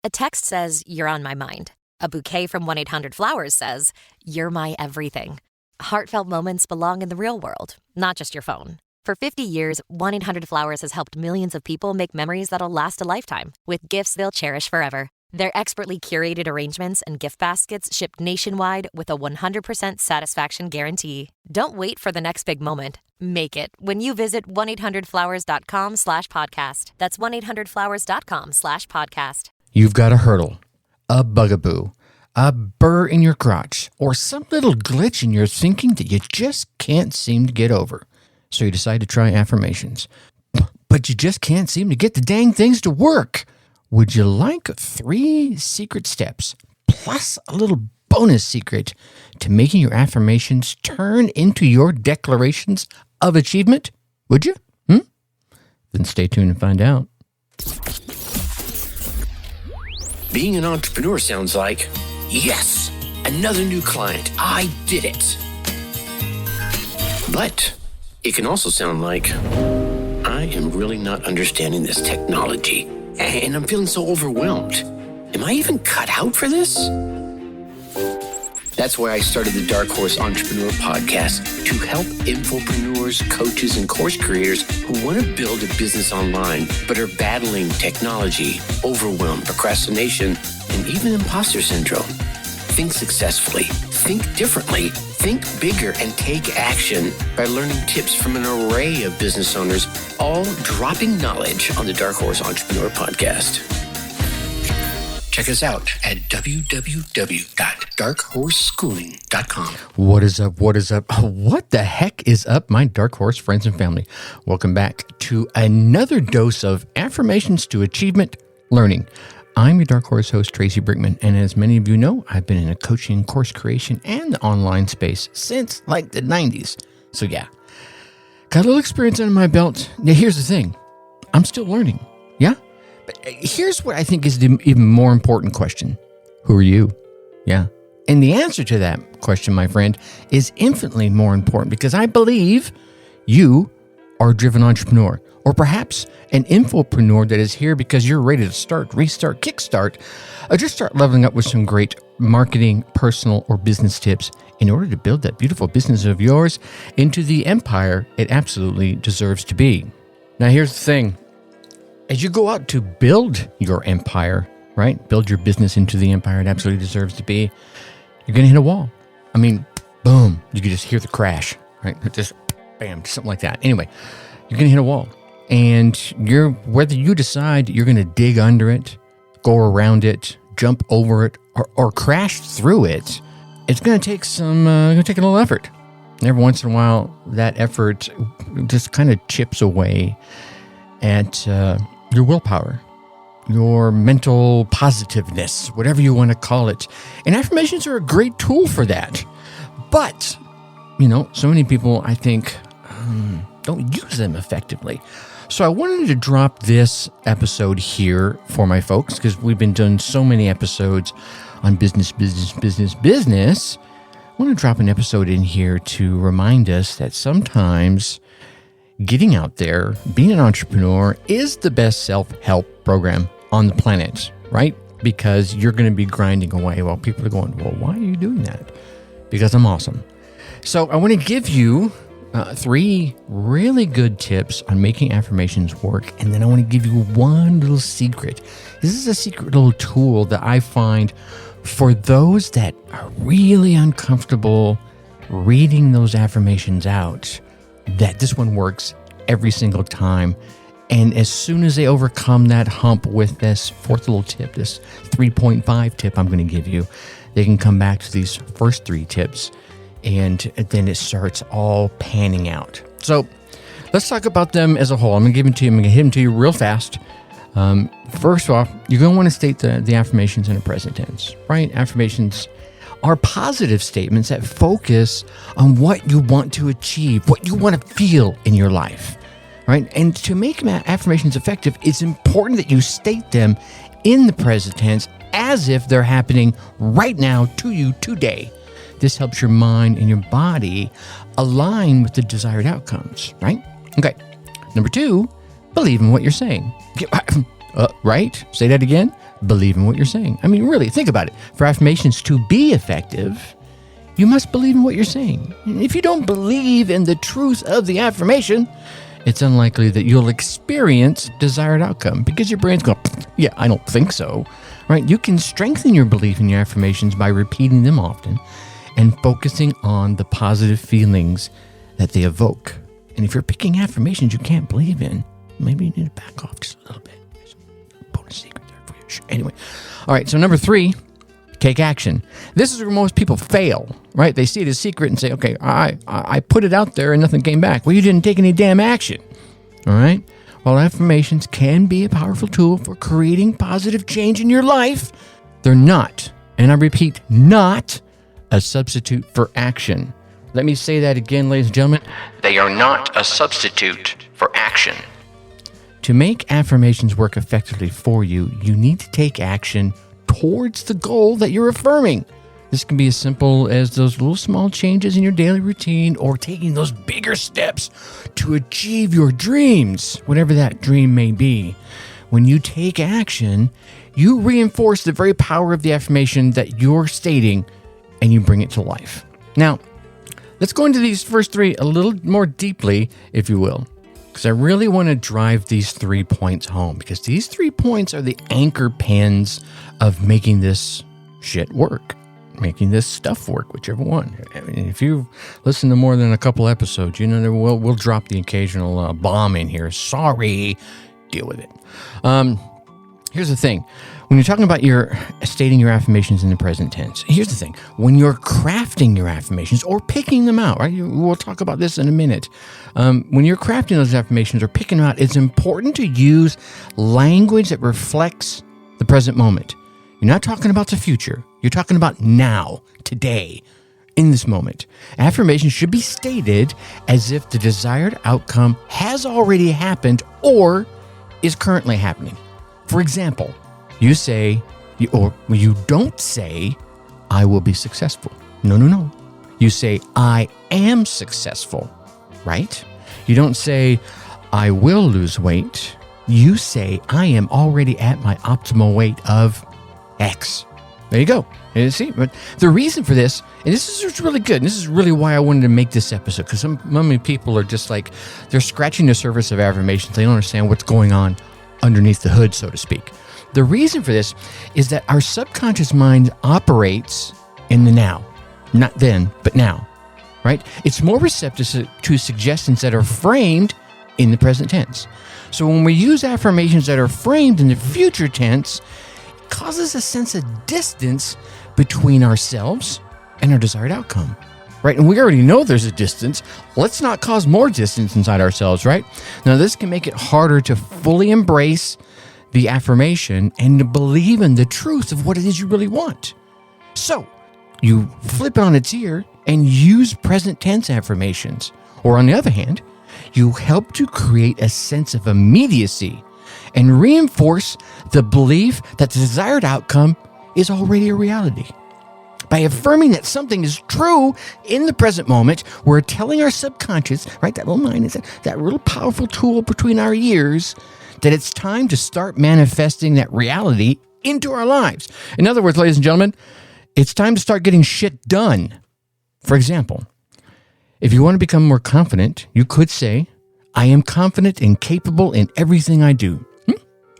A text says, "You're on my mind." A bouquet from 1-800-Flowers says, "You're my everything." Heartfelt moments belong in the real world, not just your phone. For 50 years, 1-800-Flowers has helped millions of people make memories that'll last a lifetime with gifts they'll cherish forever. Their expertly curated arrangements and gift baskets ship nationwide with a 100% satisfaction guarantee. Don't wait for the next big moment. Make it when you visit 1-800-Flowers.com/podcast. That's 1-800-Flowers.com/podcast. You've got a hurdle, a bugaboo, a burr in your crotch, or some little glitch in your thinking that you just can't seem to get over. So you decide to try affirmations, but you just can't seem to get the dang things to work. Would you like 3 secret steps, plus a little bonus secret to making your affirmations turn into your declarations of achievement? Would you? Then stay tuned and find out. Being an entrepreneur sounds like, yes, another new client. I did it. But it can also sound like, I am really not understanding this technology, and I'm feeling so overwhelmed. Am I even cut out for this? That's why I started the Dark Horse Entrepreneur Podcast, to help infopreneurs, coaches, and course creators who want to build a business online but are battling technology, overwhelm, procrastination, and even imposter syndrome. Think successfully, think differently, think bigger, and take action by learning tips from an array of business owners, all dropping knowledge on the Dark Horse Entrepreneur Podcast. Check us out at www.darkhorseschooling.com. What is up? What is up? What the heck is up, my Dark Horse friends and family? Welcome back to another dose of Affirmations to Achievement Learning. I'm your Dark Horse host, Tracy Brinkmann, and as many of you know, I've been in a coaching, course creation, and online space since like the 90s. So yeah, got a little experience under my belt. Now here's the thing. I'm still learning. Yeah? But here's what I think is the even more important question. Who are you? Yeah. And the answer to that question, my friend, is infinitely more important because I believe you are a driven entrepreneur, or perhaps an infopreneur that is here because you're ready to start, restart, kickstart, or just start leveling up with some great marketing, personal, or business tips in order to build that beautiful business of yours into the empire it absolutely deserves to be. Now, here's the thing. As you go out to build your empire, right? Build your business into the empire it absolutely deserves to be, you're going to hit a wall. I mean, boom, you can just hear the crash, right? Just bam, something like that. Anyway, you're going to hit a wall. And whether you decide you're going to dig under it, go around it, jump over it, or crash through it, it's going to take a little effort. And every once in a while, that effort just kind of chips away at your willpower, your mental positiveness, whatever you want to call it. And affirmations are a great tool for that. But, so many people, I think, don't use them effectively. So I wanted to drop this episode here for my folks because we've been doing so many episodes on business. I want to drop an episode in here to remind us that sometimes getting out there, being an entrepreneur is the best self-help program on the planet, right? Because you're going to be grinding away while people are going, well, why are you doing that? Because I'm awesome. So I want to give you 3 really good tips on making affirmations work. And then I want to give you one little secret. This is a secret little tool that I find for those that are really uncomfortable reading those affirmations out, that this one works every single time. And as soon as they overcome that hump with this 4th little tip, this 3.5 tip I'm going to give you, they can come back to these first 3 tips. And then it starts all panning out. So let's talk about them as a whole. I'm going to give them to you. I'm going to hit them to you real fast. First off, you're going to want to state the affirmations in a present tense, right? Affirmations are positive statements that focus on what you want to achieve, what you want to feel in your life, right? And to make affirmations effective, it's important that you state them in the present tense as if they're happening right now to you today. This helps your mind and your body align with the desired outcomes, right? Okay. Number 2, believe in what you're saying. Right? Say that again. believe in what you're saying. I mean, really, think about it. For affirmations to be effective, you must believe in what you're saying. If you don't believe in the truth of the affirmation, it's unlikely that you'll experience desired outcome because your brain's going, yeah, I don't think so, right? You can strengthen your belief in your affirmations by repeating them often and focusing on the positive feelings that they evoke. And if you're picking affirmations you can't believe in, maybe you need to back off just a little bit. There's a bonus secret there for you. Anyway, all right, so number 3, take action. This is where most people fail, right? They see it as secret and say, okay, I put it out there and nothing came back. Well, you didn't take any damn action, all right? While affirmations can be a powerful tool for creating positive change in your life, they're not, and I repeat, not a substitute for action. Let me say that again, ladies and gentlemen. They are not a substitute for action. To make affirmations work effectively for you, you need to take action towards the goal that you're affirming. This can be as simple as those little small changes in your daily routine or taking those bigger steps to achieve your dreams, whatever that dream may be. When you take action, you reinforce the very power of the affirmation that you're stating and you bring it to life. Now, let's go into these first 3 a little more deeply, if you will, because I really want to drive these 3 points home, because these 3 points are the anchor pins of making this shit work, making this stuff work, whichever one. I mean, if you've listened to more than a couple episodes, you know we'll drop the occasional bomb in here. Sorry, deal with it. Here's the thing. When you're talking about stating your affirmations in the present tense, here's the thing. When you're crafting your affirmations or picking them out, right? We'll talk about this in a minute. When you're crafting those affirmations or picking them out, it's important to use language that reflects the present moment. You're not talking about the future. You're talking about now, today, in this moment. Affirmations should be stated as if the desired outcome has already happened or is currently happening. For example, you don't say, I will be successful. No. You say, I am successful, right? You don't say, I will lose weight. You say, I am already at my optimal weight of X. There you go. You see, but the reason for this, and this is really good, and this is really why I wanted to make this episode, because many people are just like, they're scratching the surface of affirmations. They don't understand what's going on underneath the hood, so to speak. The reason for this is that our subconscious mind operates in the now, not then, but now, right? It's more receptive to suggestions that are framed in the present tense. So when we use affirmations that are framed in the future tense, it causes a sense of distance between ourselves and our desired outcome, right? And we already know there's a distance. Let's not cause more distance inside ourselves, right? Now, this can make it harder to fully embrace the affirmation and to believe in the truth of what it is you really want. So you flip it on its ear and use present tense affirmations. Or on the other hand, you help to create a sense of immediacy and reinforce the belief that the desired outcome is already a reality. By affirming that something is true in the present moment, we're telling our subconscious, right, that little mind, is that little powerful tool between our ears, that it's time to start manifesting that reality into our lives. In other words, ladies and gentlemen, it's time to start getting shit done. For example, if you want to become more confident, you could say, I am confident and capable in everything I do.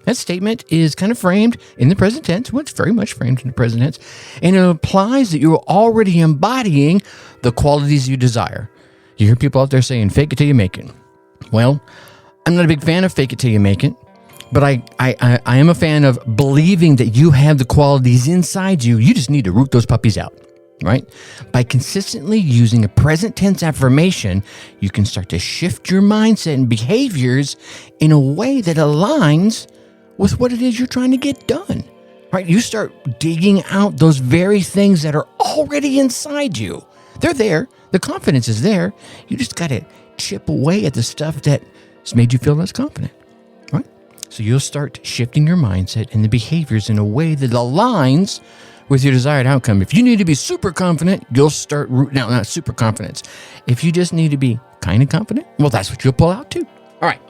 That statement is kind of framed in the present tense. Well, it's very much framed in the present tense. And it implies that you're already embodying the qualities you desire. You hear people out there saying, fake it till you make it. Well, I'm not a big fan of fake it till you make it, but I am a fan of believing that you have the qualities inside you. You just need to root those puppies out, right? By consistently using a present tense affirmation, you can start to shift your mindset and behaviors in a way that aligns with what it is you're trying to get done, right? You start digging out those very things that are already inside you. They're there. The confidence is there. You just got to chip away at the stuff that has made you feel less confident, right? So you'll start shifting your mindset and the behaviors in a way that aligns with your desired outcome. If you need to be super confident, you'll start rooting out not super confidence. If you just need to be kind of confident, well, that's what you'll pull out too. All right.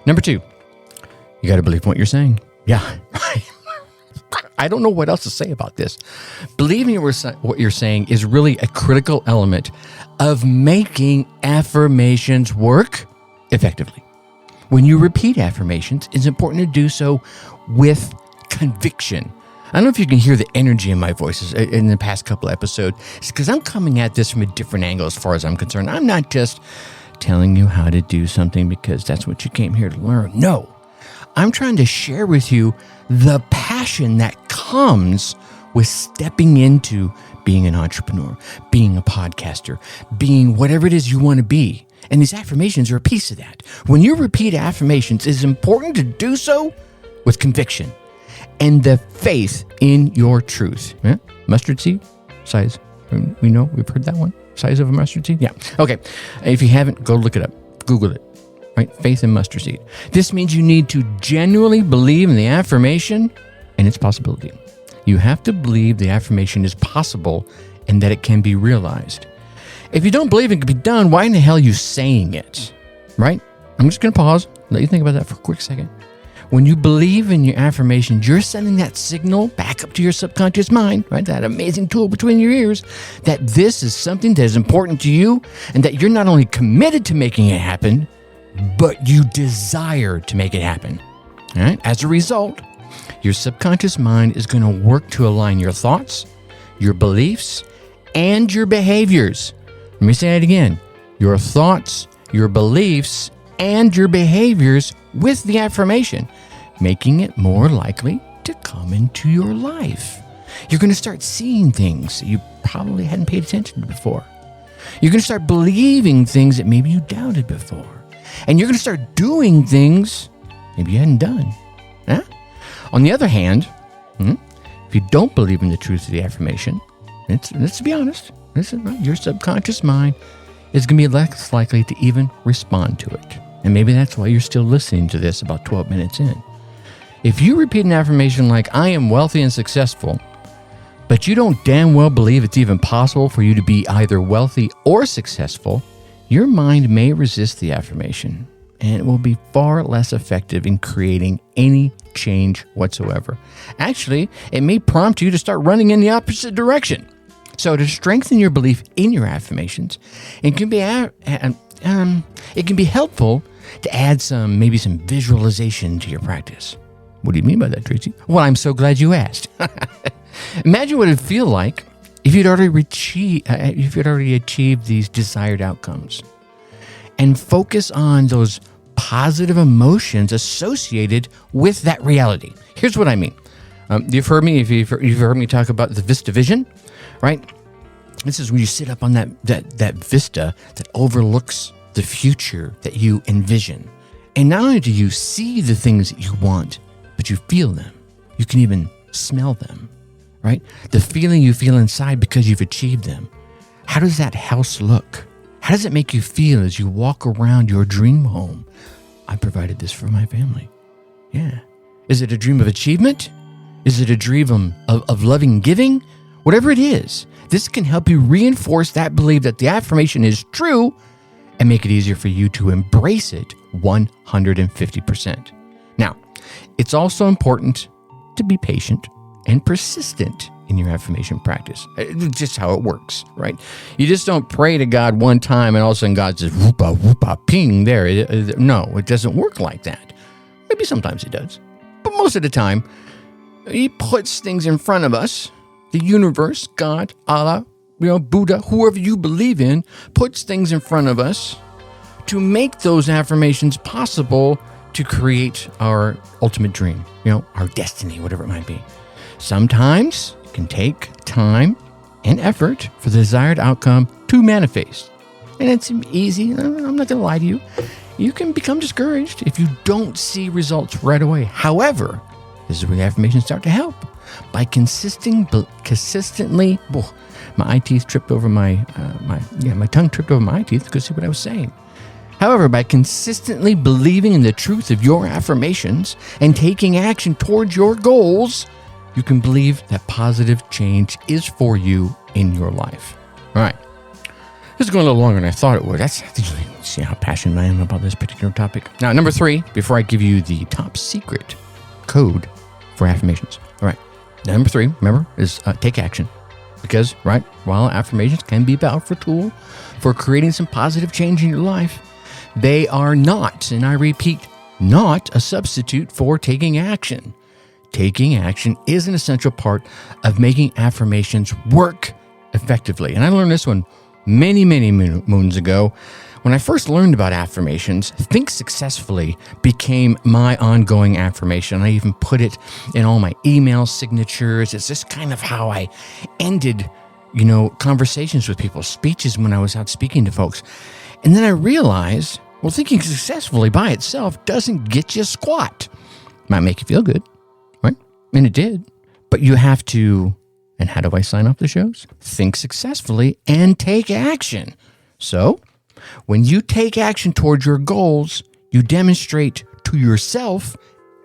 Number 2. You got to believe what you're saying. Yeah, right. I don't know what else to say about this. Believing what you're saying is really a critical element of making affirmations work effectively. When you repeat affirmations, it's important to do so with conviction. I don't know if you can hear the energy in my voices in the past couple episodes. It's because I'm coming at this from a different angle as far as I'm concerned. I'm not just telling you how to do something because that's what you came here to learn. No, I'm trying to share with you the passion that comes with stepping into being an entrepreneur, being a podcaster, being whatever it is you want to be. And these affirmations are a piece of that. When you repeat affirmations, it's important to do so with conviction and the faith in your truth. Yeah? Mustard seed size. We know, we've heard that one. Size of a mustard seed? Yeah. Okay. If you haven't, go look it up. Google it. Right? Faith in mustard seed. This means you need to genuinely believe in the affirmation and its possibility. You have to believe the affirmation is possible and that it can be realized. If you don't believe it can be done, why in the hell are you saying it? Right? I'm just going to pause, let you think about that for a quick second. When you believe in your affirmations, you're sending that signal back up to your subconscious mind, right? That amazing tool between your ears, that this is something that is important to you and that you're not only committed to making it happen, but you desire to make it happen. All right? As a result, your subconscious mind is going to work to align your thoughts, your beliefs, and your behaviors. Let me say that again. Your thoughts, your beliefs, and your behaviors with the affirmation, making it more likely to come into your life. You're going to start seeing things that you probably hadn't paid attention to before. You're going to start believing things that maybe you doubted before. And you're going to start doing things maybe you hadn't done. Huh? On the other hand, if you don't believe in the truth of the affirmation, let's be honest, your subconscious mind is going to be less likely to even respond to it. And maybe that's why you're still listening to this about 12 minutes in. If you repeat an affirmation like, I am wealthy and successful, but you don't damn well believe it's even possible for you to be either wealthy or successful, your mind may resist the affirmation, and it will be far less effective in creating any change whatsoever. Actually, it may prompt you to start running in the opposite direction. So to strengthen your belief in your affirmations, it can be helpful to add some visualization to your practice. What do you mean by that, Tracy? Well, I'm so glad you asked. Imagine what it would feel like if you'd already achieved these desired outcomes, and focus on those positive emotions associated with that reality. Here's what I mean. You've heard me talk about the Vista vision, right? This is when you sit up on that vista that overlooks the future that you envision. And not only do you see the things that you want, but you feel them. You can even smell them, right? The feeling you feel inside because you've achieved them. How does that house look? How does it make you feel as you walk around your dream home? I provided this for my family. Yeah. Is it a dream of achievement? Is it a dream of loving giving? Whatever it is, this can help you reinforce that belief that the affirmation is true and make it easier for you to embrace it 150%. Now, it's also important to be patient and persistent in your affirmation practice. It's just how it works, right? You just don't pray to God one time and all of a sudden God says, whoop-a, whoop-a, ping, there. No, it doesn't work like that. Maybe sometimes it does. But most of the time, He puts things in front of us. The universe, God, Allah, Buddha, whoever you believe in, puts things in front of us to make those affirmations possible to create our ultimate dream, our destiny, whatever it might be. Sometimes it can take time and effort for the desired outcome to manifest. And it's easy. I'm not going to lie to you. You can become discouraged if you don't see results right away. However, this is where the affirmations start to help. By consistently, my eye teeth tripped over my tongue tripped over my eye teeth. Go see what I was saying. However, by consistently believing in the truth of your affirmations and taking action towards your goals, you can believe that positive change is for you in your life. All right. This is going a little longer than I thought it would. That's usually see how passionate I am about this particular topic. Now, number 3, before I give you the top secret code for affirmations. All right. Number 3, remember, is take action. Because, right, while affirmations can be a powerful tool for creating some positive change in your life, they are not, and I repeat, not a substitute for taking action. Taking action is an essential part of making affirmations work effectively. And I learned this one many, many moons ago. When I first learned about affirmations, think successfully became my ongoing affirmation. I even put it in all my email signatures. It's just kind of how I ended, conversations with people, speeches when I was out speaking to folks. And then I realized, well, thinking successfully by itself doesn't get you squat. Might make you feel good, right? And it did. But you have to, and how do I sign off the shows? Think successfully and take action. So, when you take action towards your goals, you demonstrate to yourself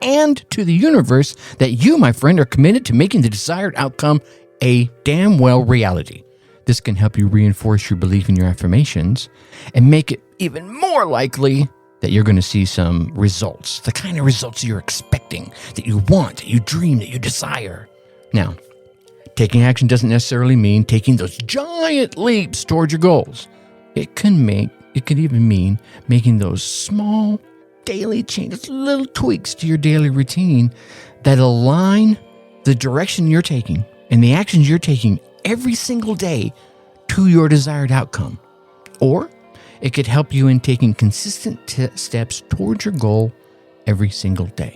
and to the universe that you, my friend, are committed to making the desired outcome a damn well reality. This can help you reinforce your belief in your affirmations and make it even more likely that you're going to see some results, the kind of results you're expecting, that you want, that you dream, that you desire. Now, taking action doesn't necessarily mean taking those giant leaps towards your goals. It could even mean making those small daily changes, little tweaks to your daily routine that align the direction you're taking and the actions you're taking every single day to your desired outcome. Or it could help you in taking consistent steps towards your goal every single day.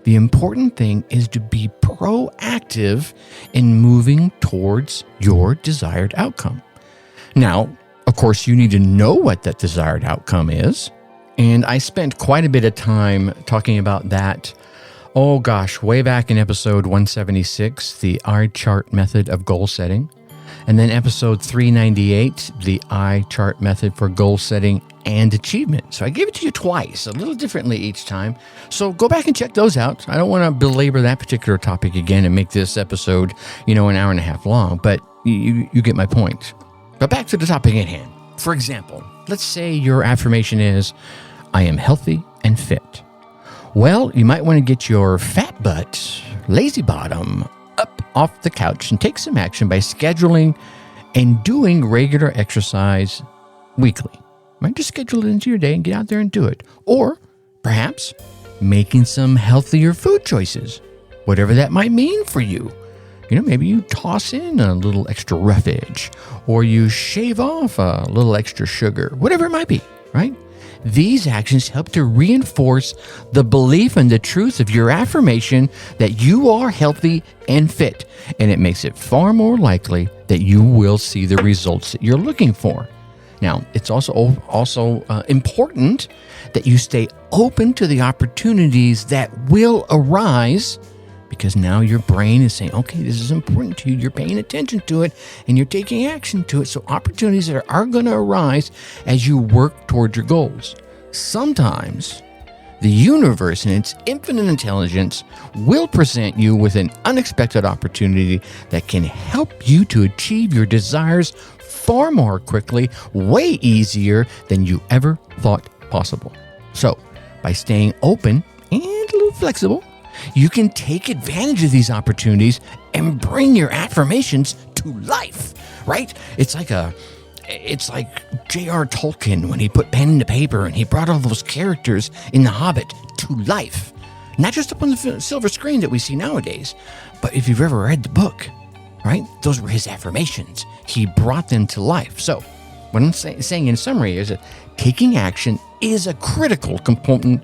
The important thing is to be proactive in moving towards your desired outcome. Now, of course, you need to know what that desired outcome is. And I spent quite a bit of time talking about that, way back in episode 176, the eye chart method of goal setting. And then episode 398, the eye chart method for goal setting and achievement. So I gave it to you twice, a little differently each time. So go back and check those out. I don't want to belabor that particular topic again and make this episode, an hour and a half long, but you get my point. But back to the topic at hand. For example, let's say your affirmation is, I am healthy and fit. Well, you might want to get your fat butt, lazy bottom, up off the couch and take some action by scheduling and doing regular exercise weekly. Right? Just schedule it into your day and get out there and do it. Or perhaps making some healthier food choices, whatever that might mean for you. Maybe you toss in a little extra roughage, or you shave off a little extra sugar, whatever it might be, right? These actions help to reinforce the belief and the truth of your affirmation that you are healthy and fit, and it makes it far more likely that you will see the results that you're looking for. Now, it's also important that you stay open to the opportunities that will arise, because now your brain is saying, okay, this is important to you. You're paying attention to it and you're taking action to it. So opportunities that are going to arise as you work toward your goals. Sometimes the universe in its infinite intelligence will present you with an unexpected opportunity that can help you to achieve your desires far more quickly, way easier than you ever thought possible. So by staying open and a little flexible, you can take advantage of these opportunities and bring your affirmations to life, right? It's like J.R. Tolkien when he put pen to paper and he brought all those characters in The Hobbit to life. Not just up on the silver screen that we see nowadays, but if you've ever read the book, right? Those were his affirmations. He brought them to life. So what I'm saying in summary is that taking action is a critical component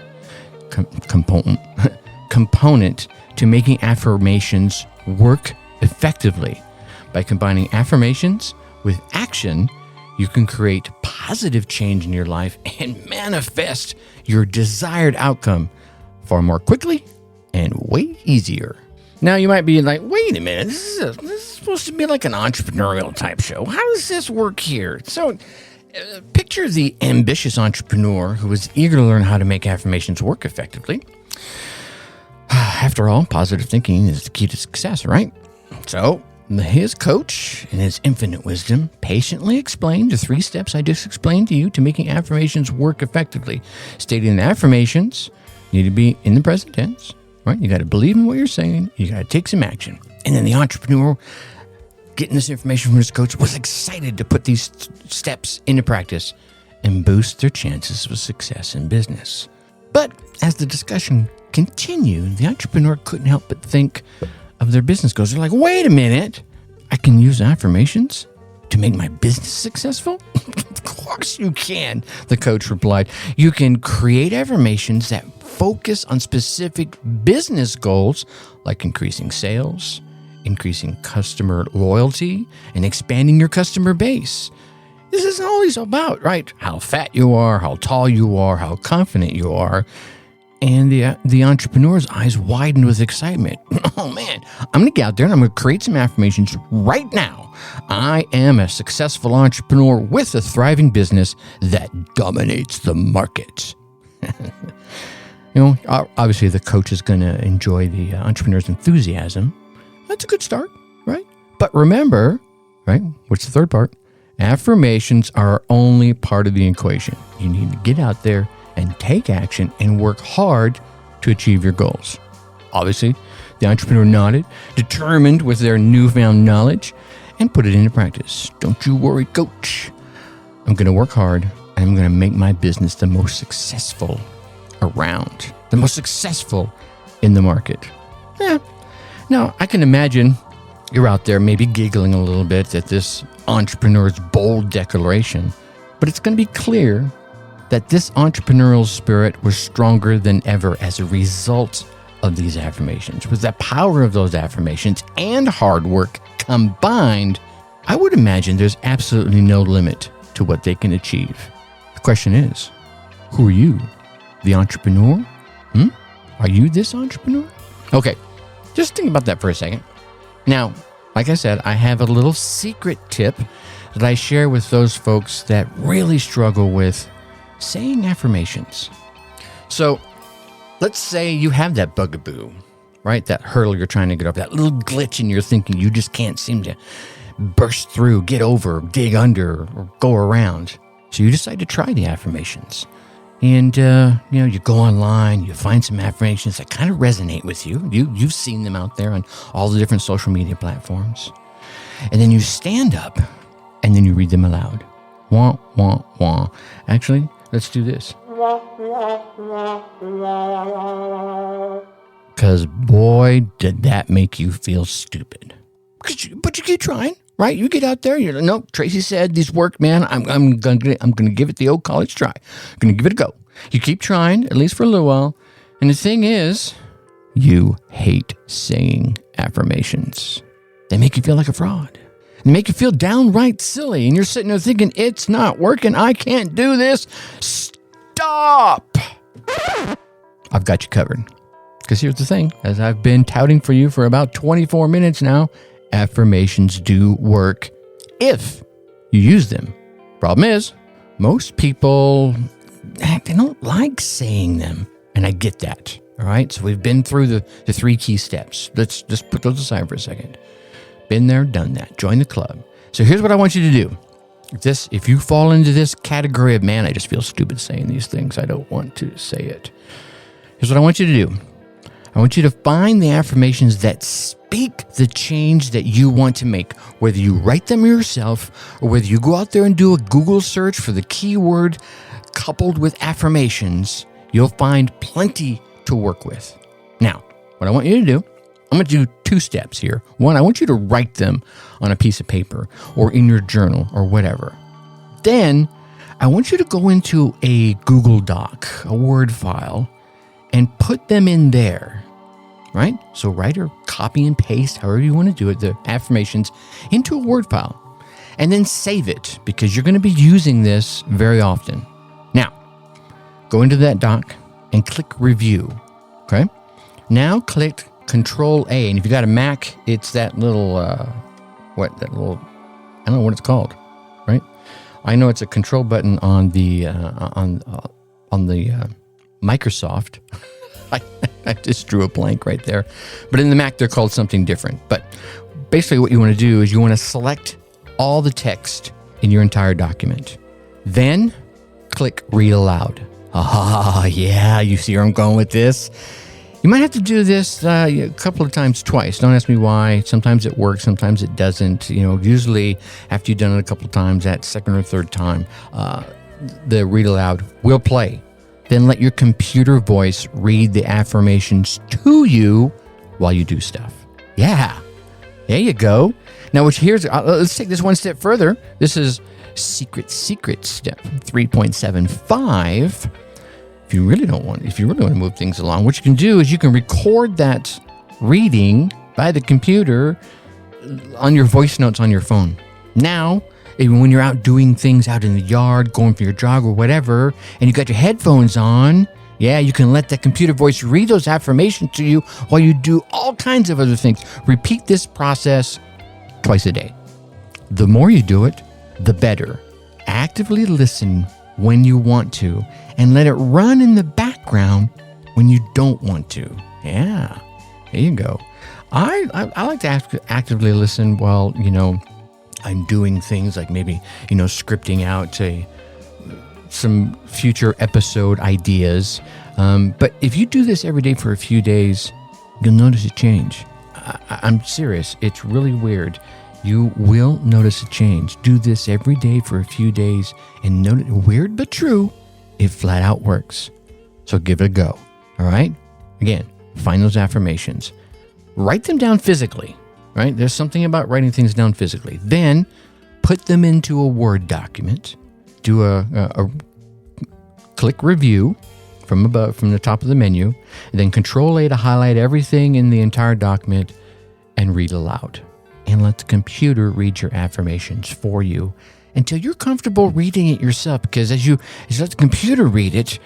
to making affirmations work effectively. By combining affirmations with action, you can create positive change in your life and manifest your desired outcome far more quickly and way easier. Now you might be like, wait a minute, this is supposed to be like an entrepreneurial type show. How does this work here? So picture the ambitious entrepreneur who is eager to learn how to make affirmations work effectively. After all, positive thinking is the key to success, right? So his coach, in his infinite wisdom, patiently explained the 3 steps I just explained to you to making affirmations work effectively, stating that affirmations need to be in the present tense, right? You got to believe in what you're saying. You got to take some action. And then the entrepreneur, getting this information from his coach, was excited to put these steps into practice and boost their chances of success in business. But as the discussion continued, the entrepreneur couldn't help but think of their business goals. They're like, wait a minute, I can use affirmations to make my business successful? Of course you can, the coach replied. You can create affirmations that focus on specific business goals like increasing sales, increasing customer loyalty, and expanding your customer base. This isn't always about, right, how fat you are, how tall you are, how confident you are. And the entrepreneur's eyes widened with excitement. Oh man, I'm going to get out there and I'm going to create some affirmations right now. I am a successful entrepreneur with a thriving business that dominates the market. Obviously the coach is going to enjoy the entrepreneur's enthusiasm. That's a good start, right? But remember, right, what's the third part? Affirmations are only part of the equation. You need to get out there and take action and work hard to achieve your goals. Obviously, the entrepreneur nodded, determined with their newfound knowledge, and put it into practice. Don't you worry, coach. I'm going to work hard, and I'm going to make my business the most successful around, the most successful in the market. Yeah. Now, I can imagine you're out there maybe giggling a little bit at this entrepreneur's bold declaration, but it's going to be clear that this entrepreneurial spirit was stronger than ever as a result of these affirmations. With the power of those affirmations and hard work combined, I would imagine there's absolutely no limit to what they can achieve. The question is, who are you? The entrepreneur? Are you this entrepreneur? Okay, just think about that for a second. Now, like I said, I have a little secret tip that I share with those folks that really struggle with saying affirmations. So let's say you have that bugaboo, right? That hurdle you're trying to get over, that little glitch in your thinking you just can't seem to burst through, get over, dig under, or go around. So you decide to try the affirmations. And, you go online, you find some affirmations that kind of resonate with you. You've seen them out there on all the different social media platforms. And then you stand up and then you read them aloud. Wah, wah, wah. Actually, let's do this. Because boy, did that make you feel stupid. But you keep trying, right? You get out there. No, Tracy said these work, man. I'm gonna give it the old college try. I'm gonna give it a go. You keep trying, at least for a little while. And the thing is, you hate saying affirmations. They make you feel like a fraud. They make you feel downright silly. And you're sitting there thinking, it's not working. I can't do this. Stop! I've got you covered. Because here's the thing. As I've been touting for you for about 24 minutes now, affirmations do work if you use them. Problem is, most people, they don't like saying them. And I get that. All right? So we've been through the 3 key steps. Let's just put those aside for a second. Been there, done that. Join the club. So here's what I want you to do. If you fall into this category of, man, I just feel stupid saying these things. I don't want to say it. Here's what I want you to do. I want you to find the affirmations that speak the change that you want to make. Whether you write them yourself or whether you go out there and do a Google search for the keyword coupled with affirmations, you'll find plenty to work with. Now, what I want you to do, I'm going to do 2 steps here. 1, I want you to write them on a piece of paper or in your journal or whatever. Then I want you to go into a Google Doc, a Word file, and put them in there, right? So write or copy and paste, however you want to do it, the affirmations into a Word file. And then save it because you're going to be using this very often. Now, go into that doc and click Review, okay? Now click Control A, and if you got a Mac, it's that little, I don't know what it's called, right? I know it's a control button on the Microsoft. I just drew a blank right there. But in the Mac, they're called something different. But basically what you want to do is you want to select all the text in your entire document. Then click Read Aloud. Ah, yeah, you see where I'm going with this? You might have to do this a couple of times twice. Don't ask me why. Sometimes it works, sometimes it doesn't. Usually after you've done it a couple of times, that second or third time, the read aloud will play. Then let your computer voice read the affirmations to you while you do stuff. Yeah, there you go. Now, let's take this one step further. This is secret step 3.75. If you really want to move things along, what you can do is you can record that reading by the computer on your voice notes on your phone. Now, even when you're out doing things out in the yard, going for your jog or whatever, and you got your headphones on, you can let that computer voice read those affirmations to you while you do all kinds of other things. Repeat this process twice a day. The more you do it, the better. Actively listen when you want to, and let it run in the background when you don't want to. Yeah, there you go. I like to actively listen while, I'm doing things like maybe, scripting out some future episode ideas. But if you do this every day for a few days, you'll notice a change. I'm serious. It's really weird. You will notice a change. Do this every day for a few days and notice, weird but true, it flat out works. So give it a go. All right? Again, find those affirmations. Write them down physically, right? There's something about writing things down physically. Then put them into a Word document. Do a click review from the top of the menu. And then Control-A to highlight everything in the entire document and read aloud. And let the computer read your affirmations for you until you're comfortable reading it yourself. Because as you let the computer read it,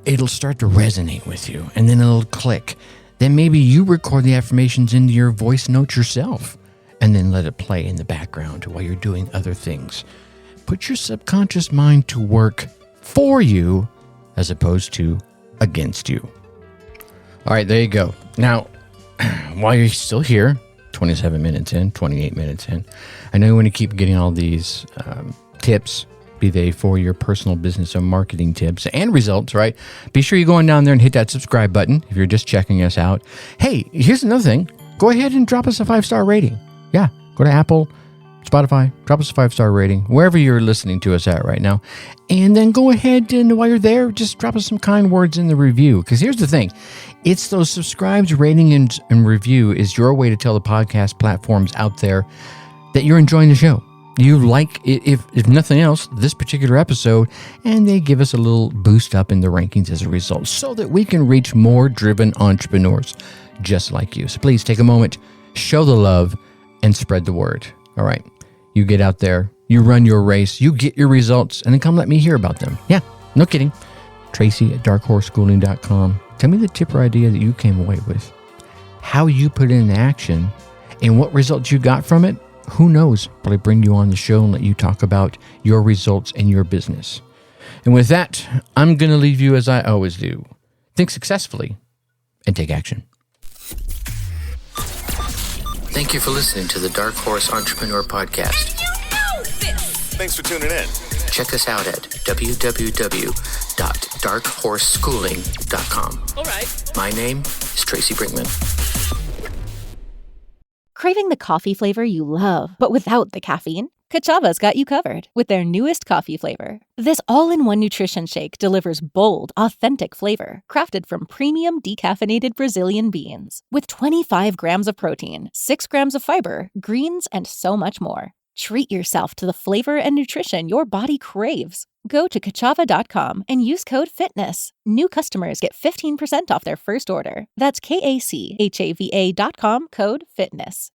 it'll start to resonate with you, and then it'll click. Then maybe you record the affirmations into your voice notes yourself, and then let it play in the background while you're doing other things. Put your subconscious mind to work for you as opposed to against you. All right, there you go. Now, while you're still here, 27 minutes in, 28 minutes in, I know you want to keep getting all these tips, be they for your personal business or marketing tips and results, right? Be sure you go on down there and hit that subscribe button if you're just checking us out. Hey, here's another thing. Go ahead and drop us a 5-star rating. Yeah, go to Apple, Spotify, drop us a 5-star rating, wherever you're listening to us at right now. And then go ahead and while you're there, just drop us some kind words in the review. Because here's the thing. It's those subscribes, rating, and review is your way to tell the podcast platforms out there that you're enjoying the show. You like, if nothing else, this particular episode, and they give us a little boost up in the rankings as a result so that we can reach more driven entrepreneurs just like you. So please take a moment, show the love, and spread the word. All right. You get out there, you run your race, you get your results, and then come let me hear about them. Yeah, no kidding. Tracy at darkhorseschooling.com. Tell me the tip or idea that you came away with, how you put it into action, and what results you got from it. Who knows? Probably bring you on the show and let you talk about your results and your business. And with that, I'm going to leave you as I always do. Think successfully and take action. Thank you for listening to the Dark Horse Entrepreneur Podcast. Thanks for tuning in. Check us out at www.darkhorseschooling.com. All right. My name is Tracy Brinkmann. Craving the coffee flavor you love, but without the caffeine? Kachava's got you covered with their newest coffee flavor. This all-in-one nutrition shake delivers bold, authentic flavor, crafted from premium decaffeinated Brazilian beans. With 25 grams of protein, 6 grams of fiber, greens, and so much more. Treat yourself to the flavor and nutrition your body craves. Go to kachava.com and use code FITNESS. New customers get 15% off their first order. That's KACHAVA.com, code FITNESS.